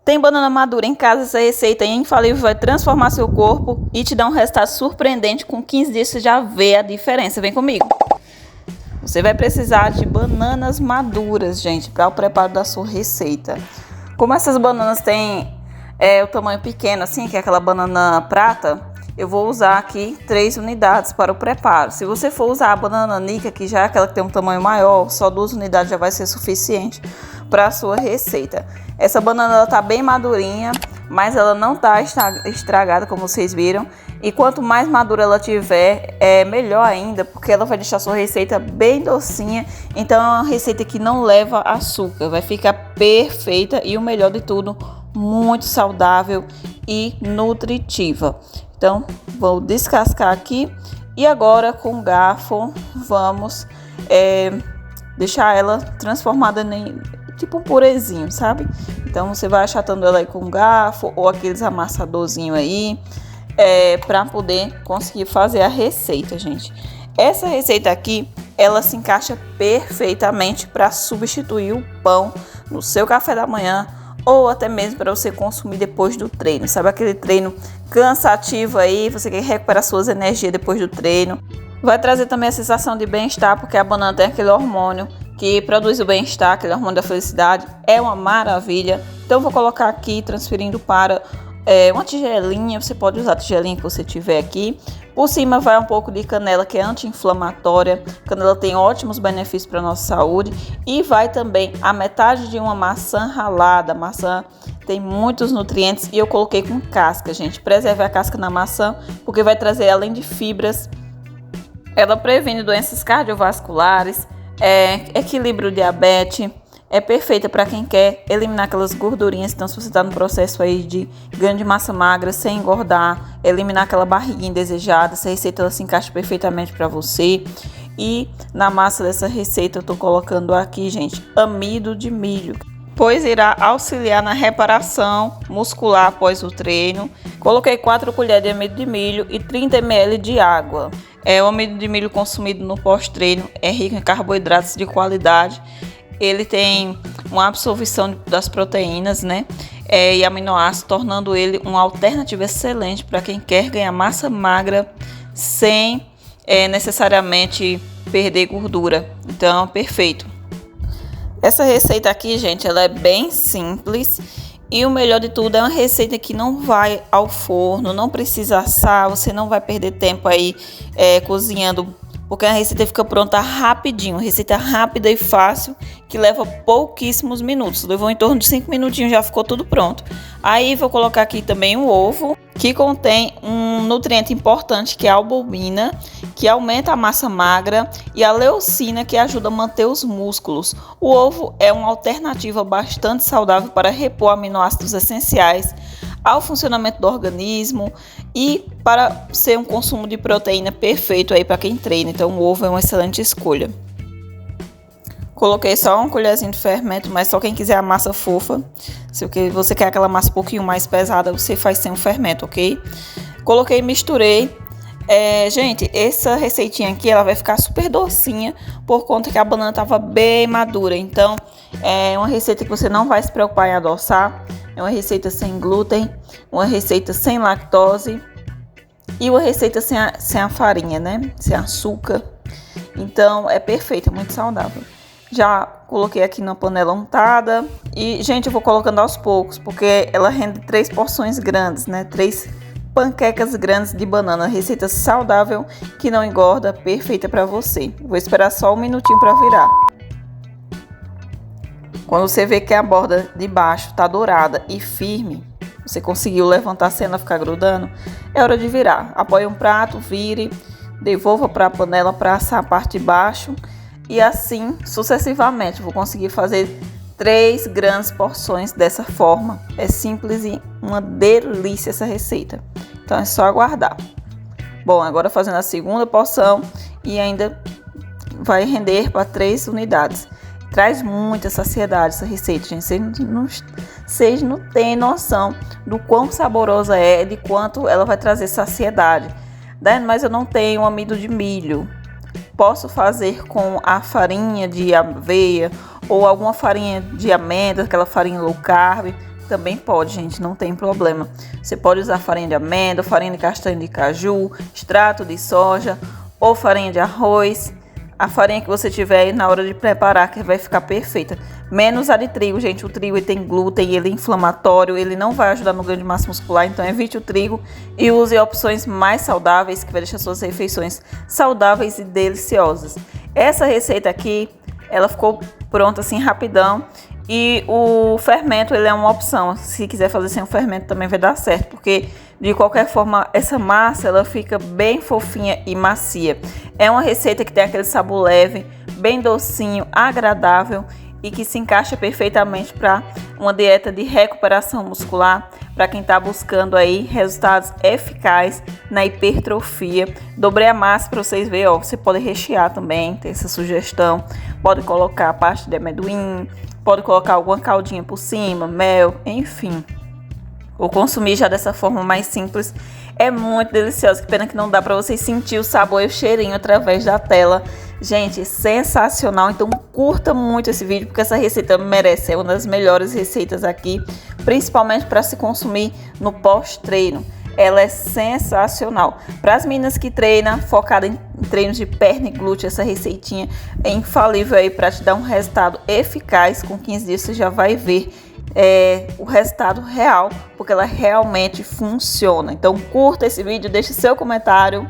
Tem banana madura em casa, essa receita infalível vai transformar seu corpo e te dar um resultado surpreendente. Com 15 dias você já vê a diferença. Vem comigo. Você vai precisar de bananas maduras, gente, para o preparo da sua receita. Como essas bananas têm o tamanho pequeno, assim, que é aquela banana prata, eu vou usar aqui 3 unidades para o preparo. Se você for usar a banana nica, que já é aquela que tem um tamanho maior, só 2 unidades já vai ser suficiente para a sua receita. Essa banana ela tá bem madurinha, mas ela não tá estragada, como vocês viram. E quanto mais madura ela tiver, é melhor ainda, porque ela vai deixar a sua receita bem docinha. Então é uma receita que não leva açúcar, vai ficar perfeita e o melhor de tudo, muito saudável e nutritiva. Então vou descascar aqui e agora com o garfo vamos deixar ela transformada em tipo um purezinho, sabe? Então você vai achatando ela aí com um garfo ou aqueles amassadorzinhos aí, para poder conseguir fazer a receita, gente. Essa receita aqui, ela se encaixa perfeitamente para substituir o pão no seu café da manhã ou até mesmo para você consumir depois do treino. Sabe aquele treino cansativo aí, você quer recuperar suas energias depois do treino? Vai trazer também a sensação de bem-estar, porque a banana tem aquele hormônio que produz o bem-estar, aquele hormônio da felicidade, é uma maravilha. Então vou colocar aqui, transferindo para uma tigelinha, você pode usar a tigelinha que você tiver aqui. Por cima vai um pouco de canela, que é anti-inflamatória. Canela tem ótimos benefícios para a nossa saúde. E vai também a metade de uma maçã ralada. A maçã tem muitos nutrientes e eu coloquei com casca, gente. Preserve a casca na maçã, porque vai trazer, além de fibras, ela previne doenças cardiovasculares, equilibra o diabetes, é perfeita para quem quer eliminar aquelas gordurinhas. Então, se você está no processo aí de ganho de massa magra sem engordar, eliminar aquela barriguinha indesejada, essa receita ela se encaixa perfeitamente para você. E na massa dessa receita eu estou colocando aqui, gente, amido de milho, pois irá auxiliar na reparação muscular após o treino. Coloquei 4 colheres de amido de milho e 30 ml de água. O amido de milho consumido no pós-treino é rico em carboidratos de qualidade. Ele tem uma absorção das proteínas, né? E aminoácidos, tornando ele uma alternativa excelente para quem quer ganhar massa magra sem necessariamente perder gordura. Então, perfeito. Essa receita aqui, gente, ela é bem simples e o melhor de tudo é uma receita que não vai ao forno, não precisa assar, você não vai perder tempo aí cozinhando, porque a receita fica pronta rapidinho, receita rápida e fácil, que leva pouquíssimos minutos. Levou em torno de 5 minutinhos, já ficou tudo pronto. Aí vou colocar aqui também um ovo, que contém um nutriente importante, que é a albumina, que aumenta a massa magra, e a leucina, que ajuda a manter os músculos. O ovo é uma alternativa bastante saudável para repor aminoácidos essenciais ao funcionamento do organismo e para ser um consumo de proteína perfeito aí para quem treina. Então o ovo é uma excelente escolha. Coloquei só uma colherzinha de fermento, mas só quem quiser a massa fofa. Se você quer aquela massa um pouquinho mais pesada, você faz sem o fermento, ok? Coloquei e misturei. Gente, essa receitinha aqui ela vai ficar super docinha por conta que a banana estava bem madura. Então é uma receita que você não vai se preocupar em adoçar. É uma receita sem glúten, uma receita sem lactose e uma receita sem a farinha, né? Sem açúcar. Então é perfeita, muito saudável. Já coloquei aqui na panela untada e, gente, eu vou colocando aos poucos, porque ela rende 3 porções grandes, né? 3 panquecas grandes de banana. Receita saudável que não engorda, perfeita para você. Vou esperar só um minutinho para virar. Quando você vê que a borda de baixo está dourada e firme, você conseguiu levantar sem ela ficar grudando, é hora de virar. Apoie um prato, vire, devolva para a panela para assar a parte de baixo e assim sucessivamente. Vou conseguir fazer 3 grandes porções dessa forma. É simples e uma delícia essa receita. Então é só aguardar. Bom, agora fazendo a segunda porção e ainda vai render para 3 unidades. Traz muita saciedade essa receita, gente. Vocês não têm noção do quão saborosa é, de quanto ela vai trazer saciedade. Mas eu não tenho amido de milho. Posso fazer com a farinha de aveia ou alguma farinha de amêndoas, aquela farinha low carb. também pode, gente, não tem problema. Você pode usar farinha de amêndoa, farinha de castanha de caju, extrato de soja ou farinha de arroz. A farinha que você tiver aí na hora de preparar, que vai ficar perfeita. Menos a de trigo, gente. O trigo ele tem glúten, ele é inflamatório, ele não vai ajudar no ganho de massa muscular. Então evite o trigo e use opções mais saudáveis, que vai deixar suas refeições saudáveis e deliciosas. Essa receita aqui, ela ficou pronta assim rapidão. E o fermento, ele é uma opção. Se quiser fazer sem o fermento também vai dar certo, porque de qualquer forma essa massa ela fica bem fofinha e macia. É uma receita que tem aquele sabor leve, bem docinho, agradável e que se encaixa perfeitamente para uma dieta de recuperação muscular, para quem está buscando aí resultados eficazes na hipertrofia. Dobrei a massa para vocês verem, ó. Você pode rechear também, tem essa sugestão. Pode colocar pasta de amendoim, pode colocar alguma caldinha por cima, mel, enfim. Ou consumir já dessa forma mais simples. É muito delicioso. Que pena que não dá para vocês sentir o sabor e o cheirinho através da tela. Gente, sensacional. Então curta muito esse vídeo, porque essa receita merece. É uma das melhores receitas aqui, principalmente para se consumir no pós-treino. Ela é sensacional. Para as meninas que treinam, focada em treinos de perna e glúteo, essa receitinha é infalível aí para te dar um resultado eficaz. Com 15 dias você já vai ver o resultado real, porque ela realmente funciona. Então curta esse vídeo, deixe seu comentário.